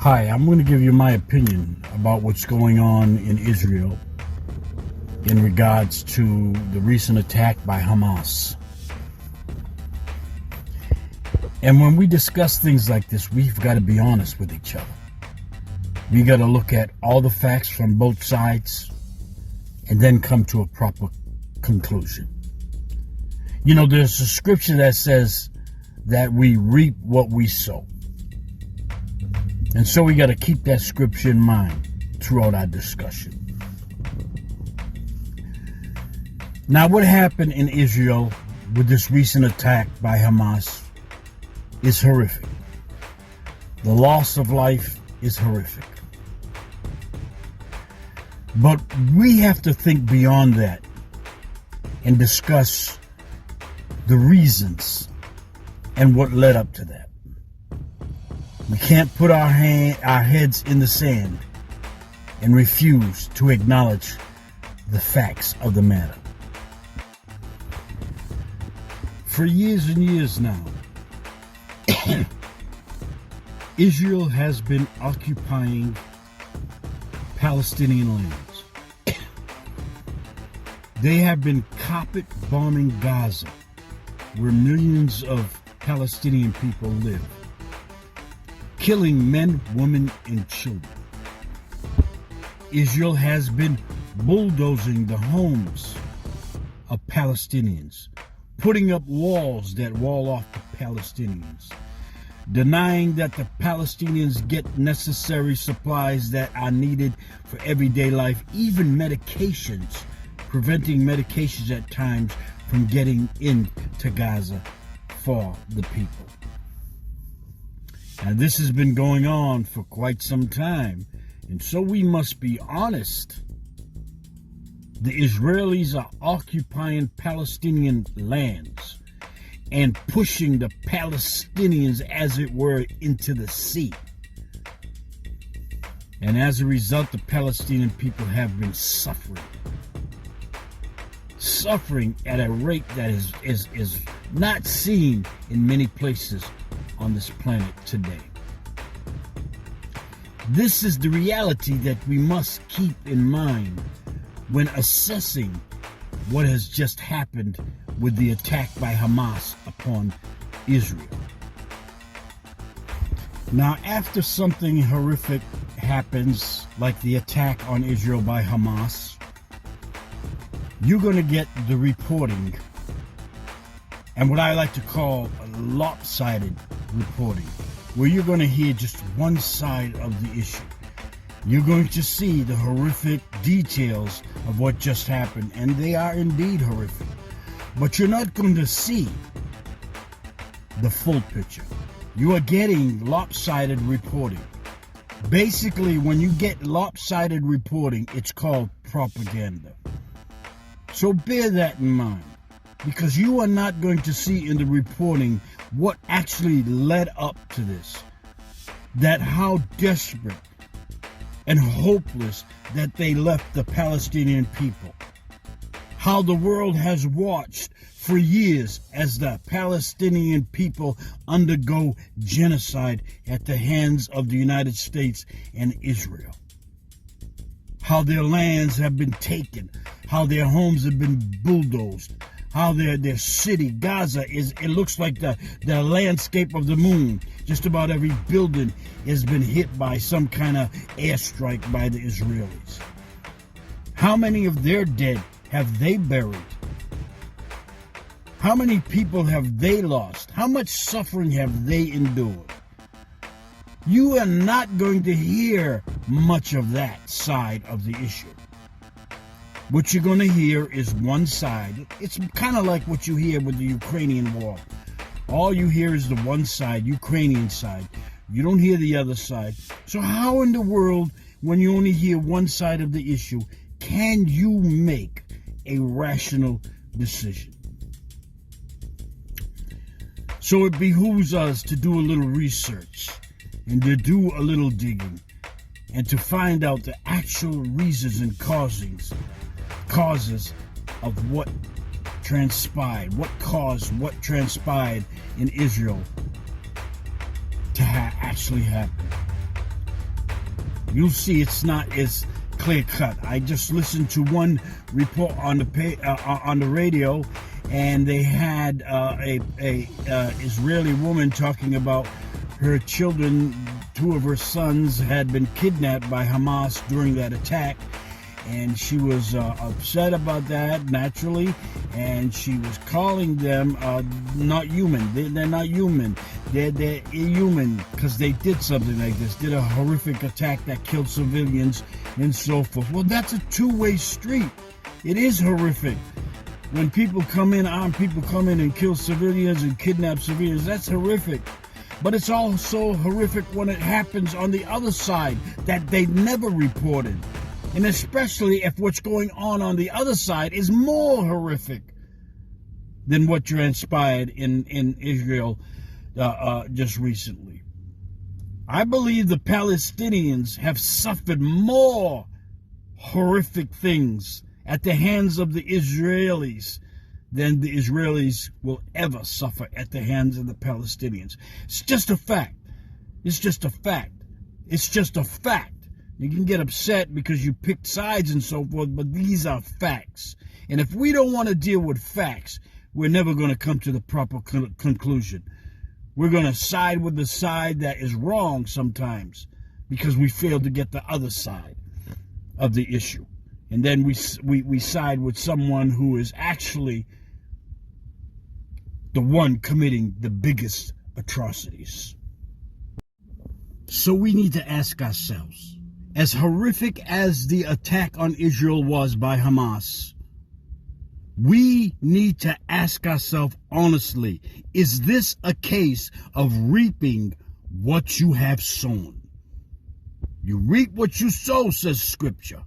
Hi, I'm going to give you my opinion about what's going on in Israel in regards to the recent attack by Hamas. And when we discuss things like this, we've got to be honest with each other. We got to look at all the facts from both sides and then come to a proper conclusion. You know, there's a scripture that says that we reap what we sow. And so we got to keep that scripture in mind throughout our discussion. Now, what happened in Israel with this recent attack by Hamas is horrific. The loss of life is horrific. But we have to think beyond that and discuss the reasons and what led up to that. We can't put our heads in the sand and refuse to acknowledge the facts of the matter. For years and years now, Israel has been occupying Palestinian lands. They have been carpet bombing Gaza, where millions of Palestinian people live, killing men, women, and children. Israel has been bulldozing the homes of Palestinians, putting up walls that wall off the Palestinians, denying that the Palestinians get necessary supplies that are needed for everyday life, even medications, preventing medications at times from getting into Gaza for the people. Now, this has been going on for quite some time, and so we must be honest. The Israelis are occupying Palestinian lands and pushing the Palestinians, as it were, into the sea. And as a result, the Palestinian people have been suffering at a rate that is not seen in many places on this planet today. This is the reality that we must keep in mind when assessing what has just happened with the attack by Hamas upon Israel. Now, after something horrific happens, like the attack on Israel by Hamas, you're going to get the reporting and what I like to call a lopsided reporting, where you're going to hear just one side of the issue. You're going to see the horrific details of what just happened, and they are indeed horrific. But you're not going to see the full picture. You are getting lopsided reporting. Basically, when you get lopsided reporting, it's called propaganda. So bear that in mind, because you are not going to see in the reporting what actually led up to this. That how desperate and hopeless that they left the Palestinian people. How the world has watched for years as the Palestinian people undergo genocide at the hands of the United States and Israel. How their lands have been taken, how their homes have been bulldozed, how their city, Gaza, it looks like the landscape of the moon. Just about every building has been hit by some kind of airstrike by the Israelis. How many of their dead have they buried? How many people have they lost? How much suffering have they endured? You are not going to hear much of that side of the issue. What you're going to hear is one side. It's kind of like what you hear with the Ukrainian war. All you hear is the one side, Ukrainian side. You don't hear the other side. So how in the world, when you only hear one side of the issue, can you make a rational decision? So it behooves us to do a little research and to do a little digging and to find out the actual reasons and causes of what transpired, what transpired in Israel to actually happen. you'll see it's not as clear cut. I just listened to one report on the radio, and they had a Israeli woman talking about her children. 2 of her sons had been kidnapped by Hamas during that attack, and she was upset about that, naturally, and she was calling them not human. They're not human. They're inhuman because they did something like this, did a horrific attack that killed civilians and so forth. Well, that's a two-way street. It is horrific. When people come in, armed people come in and kill civilians and kidnap civilians, that's horrific. But it's also horrific when it happens on the other side that they never reported. And especially if what's going on the other side is more horrific than what transpired in Israel just recently. I believe the Palestinians have suffered more horrific things at the hands of the Israelis than the Israelis will ever suffer at the hands of the Palestinians. It's just a fact. It's just a fact. It's just a fact. You can get upset because you picked sides and so forth, but these are facts. And if we don't want to deal with facts, we're never going to come to the proper conclusion. We're going to side with the side that is wrong sometimes because we fail to get the other side of the issue. And then we side with someone who is actually the one committing the biggest atrocities. So we need to ask ourselves, as horrific as the attack on Israel was by Hamas, we need to ask ourselves honestly, is this a case of reaping what you have sown? You reap what you sow, says Scripture.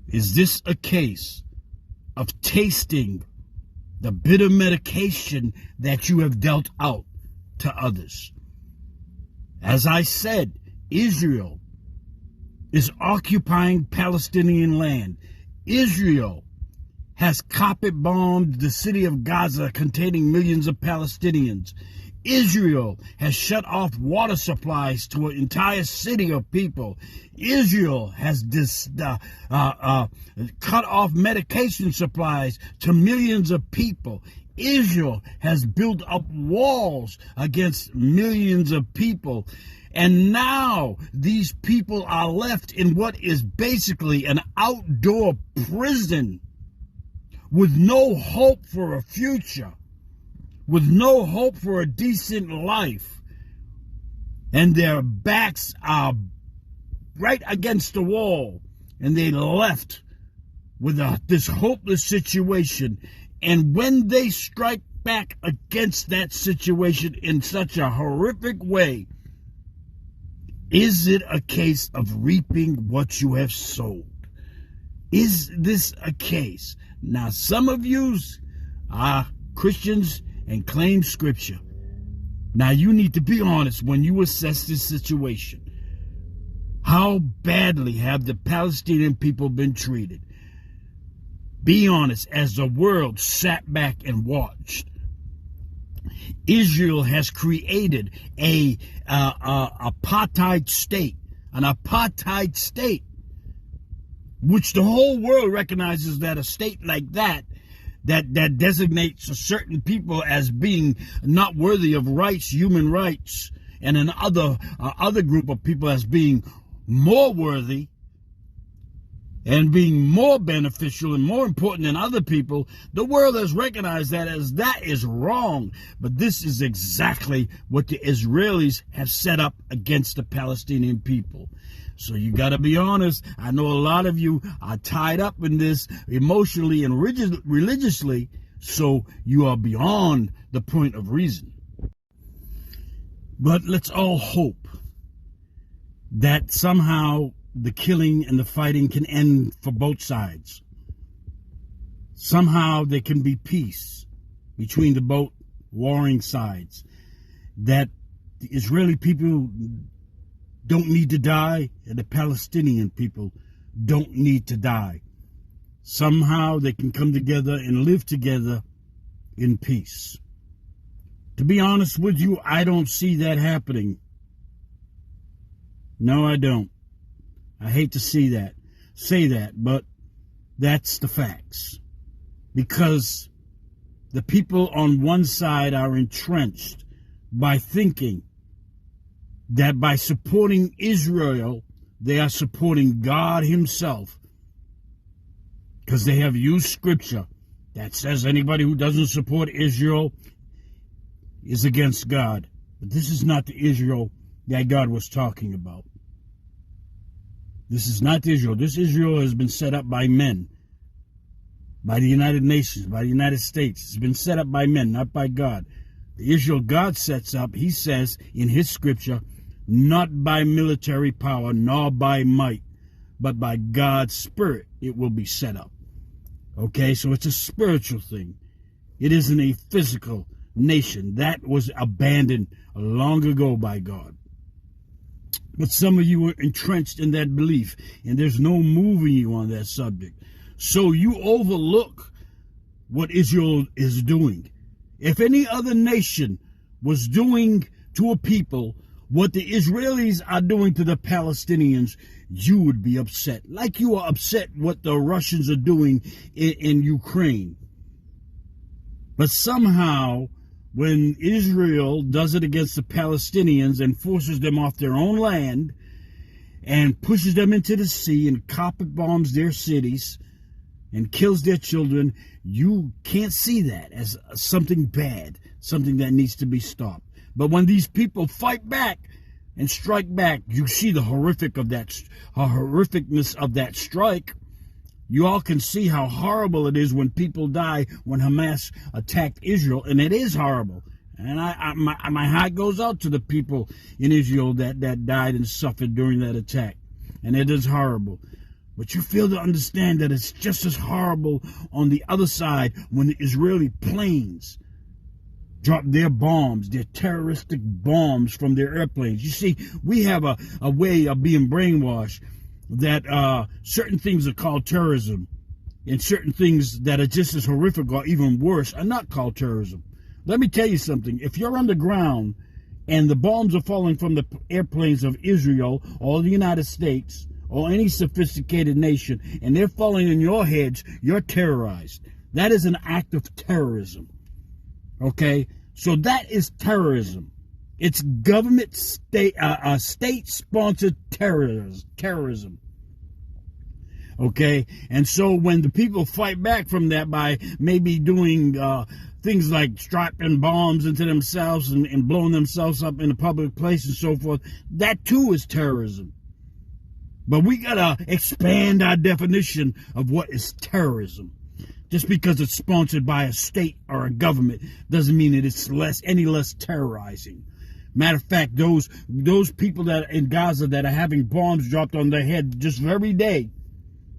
Is this a case of tasting the bitter medication that you have dealt out to others? As I said, Israel is occupying Palestinian land. Israel has carpet bombed the city of Gaza containing millions of Palestinians. Israel has shut off water supplies to an entire city of people. Israel has cut off medication supplies to millions of people. Israel has built up walls against millions of people. And now these people are left in what is basically an outdoor prison with no hope for a future, with no hope for a decent life. And their backs are right against the wall, and they left with this hopeless situation. And when they strike back against that situation in such a horrific way, is it a case of reaping what you have sowed? Is this a case? Now, some of you are Christians and claim Scripture. Now, you need to be honest when you assess this situation. How badly have the Palestinian people been treated? Be honest as the world sat back and watched. Israel has created an apartheid state, which the whole world recognizes that a state like that designates a certain people as being not worthy of rights, human rights, and other group of people as being more worthy and being more beneficial and more important than other people. The world has recognized that is wrong. But this is exactly what the Israelis have set up against the Palestinian people. So you got to be honest. I know a lot of you are tied up in this emotionally and religiously, so you are beyond the point of reason. But let's all hope that somehow the killing and the fighting can end for both sides. Somehow there can be peace between the both warring sides. That the Israeli people don't need to die and the Palestinian people don't need to die. Somehow they can come together and live together in peace. To be honest with you, I don't see that happening. No, I don't. I hate to say that, but that's the facts. Because the people on one side are entrenched by thinking that by supporting Israel, they are supporting God himself. Because they have used scripture that says anybody who doesn't support Israel is against God. But this is not the Israel that God was talking about. This is not Israel. This Israel has been set up by men, by the United Nations, by the United States. It's been set up by men, not by God. The Israel God sets up, he says in his scripture, not by military power, nor by might, but by God's Spirit it will be set up. Okay, so it's a spiritual thing. It isn't a physical nation. That was abandoned long ago by God. But some of you are entrenched in that belief, and there's no moving you on that subject. So you overlook what Israel is doing. If any other nation was doing to a people what the Israelis are doing to the Palestinians, you would be upset. Like you are upset what the Russians are doing in Ukraine. But somehow, when Israel does it against the Palestinians and forces them off their own land and pushes them into the sea and carpet bombs their cities and kills their children, you can't see that as something bad, something that needs to be stopped. But when these people fight back and strike back, you see the horrificness of that strike. You all can see how horrible it is when people die when Hamas attacked Israel, and it is horrible. And my heart goes out to the people in Israel that died and suffered during that attack, and it is horrible. But you fail to understand that it's just as horrible on the other side when the Israeli planes drop their bombs, their terroristic bombs from their airplanes. You see, we have a way of being brainwashed that certain things are called terrorism, and certain things that are just as horrific or even worse are not called terrorism. Let me tell you something. If you're underground and the bombs are falling from the airplanes of Israel or the United States or any sophisticated nation, and they're falling in your heads, you're terrorized. That is an act of terrorism. Okay? So that is terrorism. It's government state-sponsored terrorism. Okay? And so when the people fight back from that by maybe doing things like strapping bombs into themselves and blowing themselves up in a public place and so forth, that too is terrorism. But we got to expand our definition of what is terrorism. Just because it's sponsored by a state or a government doesn't mean that it's any less terrorizing. Matter of fact, those people that in Gaza that are having bombs dropped on their head just every day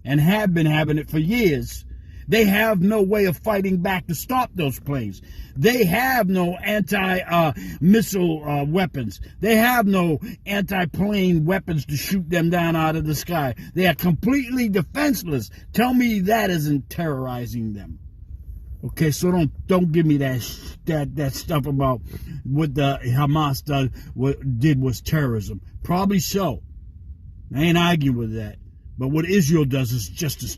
and have been having it for years, they have no way of fighting back to stop those planes. They have no anti-missile weapons. They have no anti-plane weapons to shoot them down out of the sky. They are completely defenseless. Tell me that isn't terrorizing them. Okay, so don't give me that stuff about what the Hamas did was terrorism. Probably so. I ain't arguing with that. But what Israel does is just as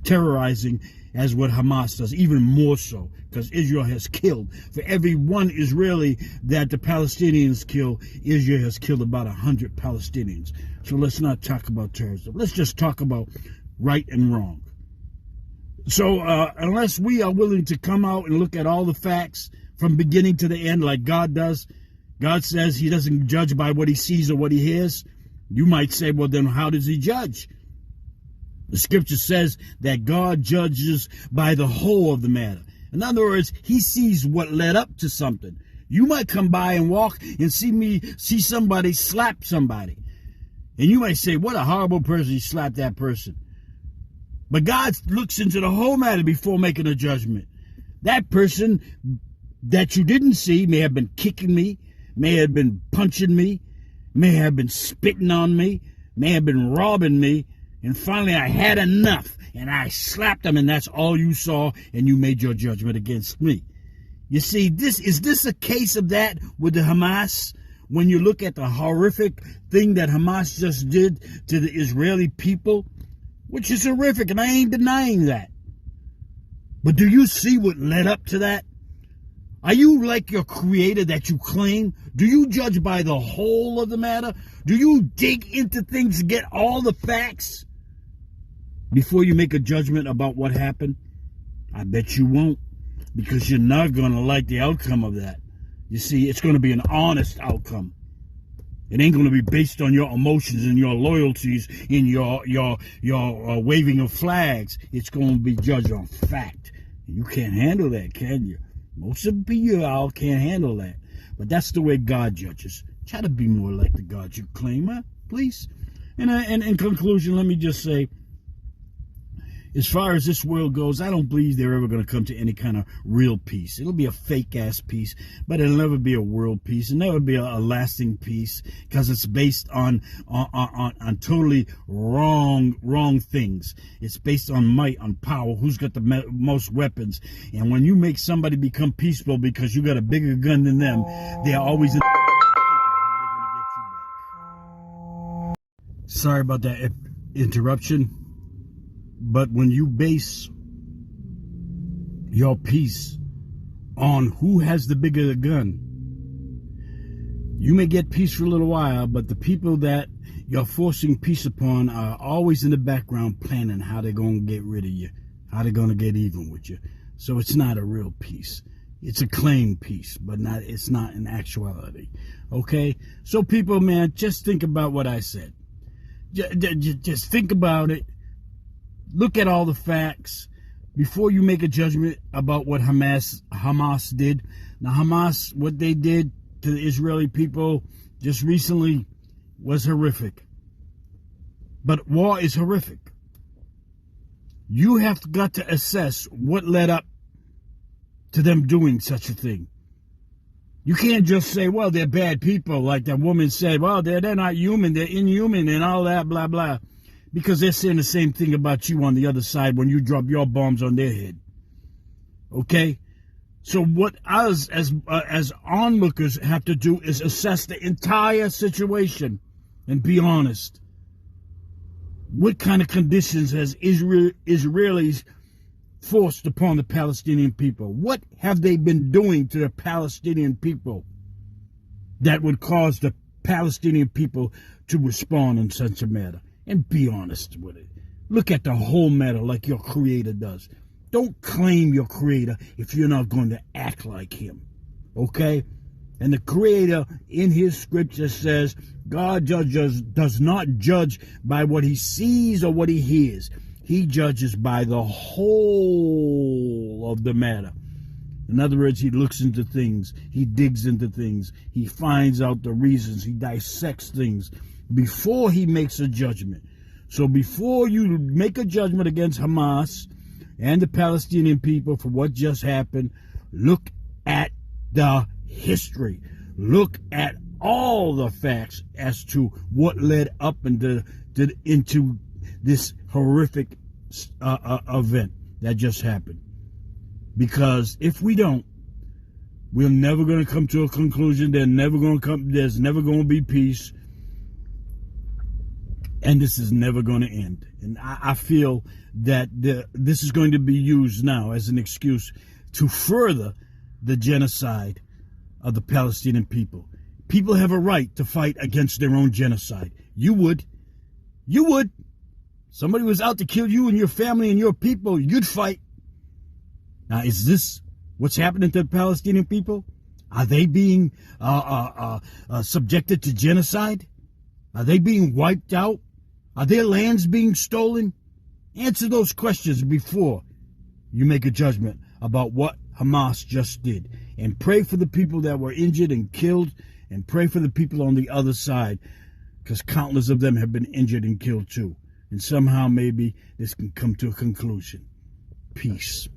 terrorizing as what Hamas does, even more so, because Israel has killed. For every one Israeli that the Palestinians kill, Israel has killed about 100 Palestinians. So let's not talk about terrorism. Let's just talk about right and wrong. So unless we are willing to come out and look at all the facts from beginning to the end like God does, God says he doesn't judge by what he sees or what he hears. You might say, well, then how does he judge? The scripture says that God judges by the whole of the matter. In other words, he sees what led up to something. You might come by and walk and see somebody slap somebody. And you might say, what a horrible person, he slapped that person. But God looks into the whole matter before making a judgment. That person that you didn't see may have been kicking me, may have been punching me, may have been spitting on me, may have been robbing me, and finally I had enough, and I slapped him, and that's all you saw, and you made your judgment against me. You see, is this a case of that with the Hamas, when you look at the horrific thing that Hamas just did to the Israeli people, which is horrific, and I ain't denying that. But do you see what led up to that? Are you like your creator that you claim? Do you judge by the whole of the matter? Do you dig into things to get all the facts before you make a judgment about what happened? I bet you won't, because you're not going to like the outcome of that. You see, it's going to be an honest outcome. It ain't going to be based on your emotions and your loyalties and your waving of flags. It's going to be judged on fact. You can't handle that, can you? Most of y'all can't handle that. But that's the way God judges. Try to be more like the God you claim, huh? Please. And in conclusion, let me just say, as far as this world goes, I don't believe they're ever going to come to any kind of real peace. It'll be a fake-ass peace, but it'll never be a world peace. It'll never be a lasting peace, because it's based on totally wrong things. It's based on might, on power, who's got the most weapons. And when you make somebody become peaceful because you got a bigger gun than them, they're always in Sorry about that interruption. But when you base your peace on who has the bigger gun, you may get peace for a little while, but the people that you're forcing peace upon are always in the background planning how they're going to get rid of you, how they're going to get even with you. So it's not a real peace. It's a claimed peace, but it's not in actuality. Okay? So people, man, just think about what I said. Just think about it. Look at all the facts before you make a judgment about what Hamas did. Now, Hamas, what they did to the Israeli people just recently was horrific. But war is horrific. You have got to assess what led up to them doing such a thing. You can't just say, well, they're bad people, like that woman said. Well, they're not human, they're inhuman and all that, blah, blah. Because they're saying the same thing about you on the other side when you drop your bombs on their head. Okay? So what us as onlookers have to do is assess the entire situation and be honest. What kind of conditions has Israelis forced upon the Palestinian people? What have they been doing to the Palestinian people that would cause the Palestinian people to respond in such a manner? And be honest with it. Look at the whole matter like your creator does. Don't claim your creator if you're not going to act like him. Okay? And the creator in his scripture says, God does not judge by what he sees or what he hears. He judges by the whole of the matter. In other words, he looks into things. He digs into things. He finds out the reasons. He dissects things before he makes a judgment. So before you make a judgment against Hamas and the Palestinian people for what just happened, look at the history. Look at all the facts as to what led up into this horrific event that just happened. Because if we don't, we're never going to come to a conclusion. There's never going to be peace. And this is never going to end. And I feel that this is going to be used now as an excuse to further the genocide of the Palestinian people. People have a right to fight against their own genocide. You would. You would. Somebody was out to kill you and your family and your people, you'd fight. Now, is this what's happening to the Palestinian people? Are they being subjected to genocide? Are they being wiped out? Are their lands being stolen? Answer those questions before you make a judgment about what Hamas just did. And pray for the people that were injured and killed, and pray for the people on the other side, because countless of them have been injured and killed too. And somehow maybe this can come to a conclusion. Peace.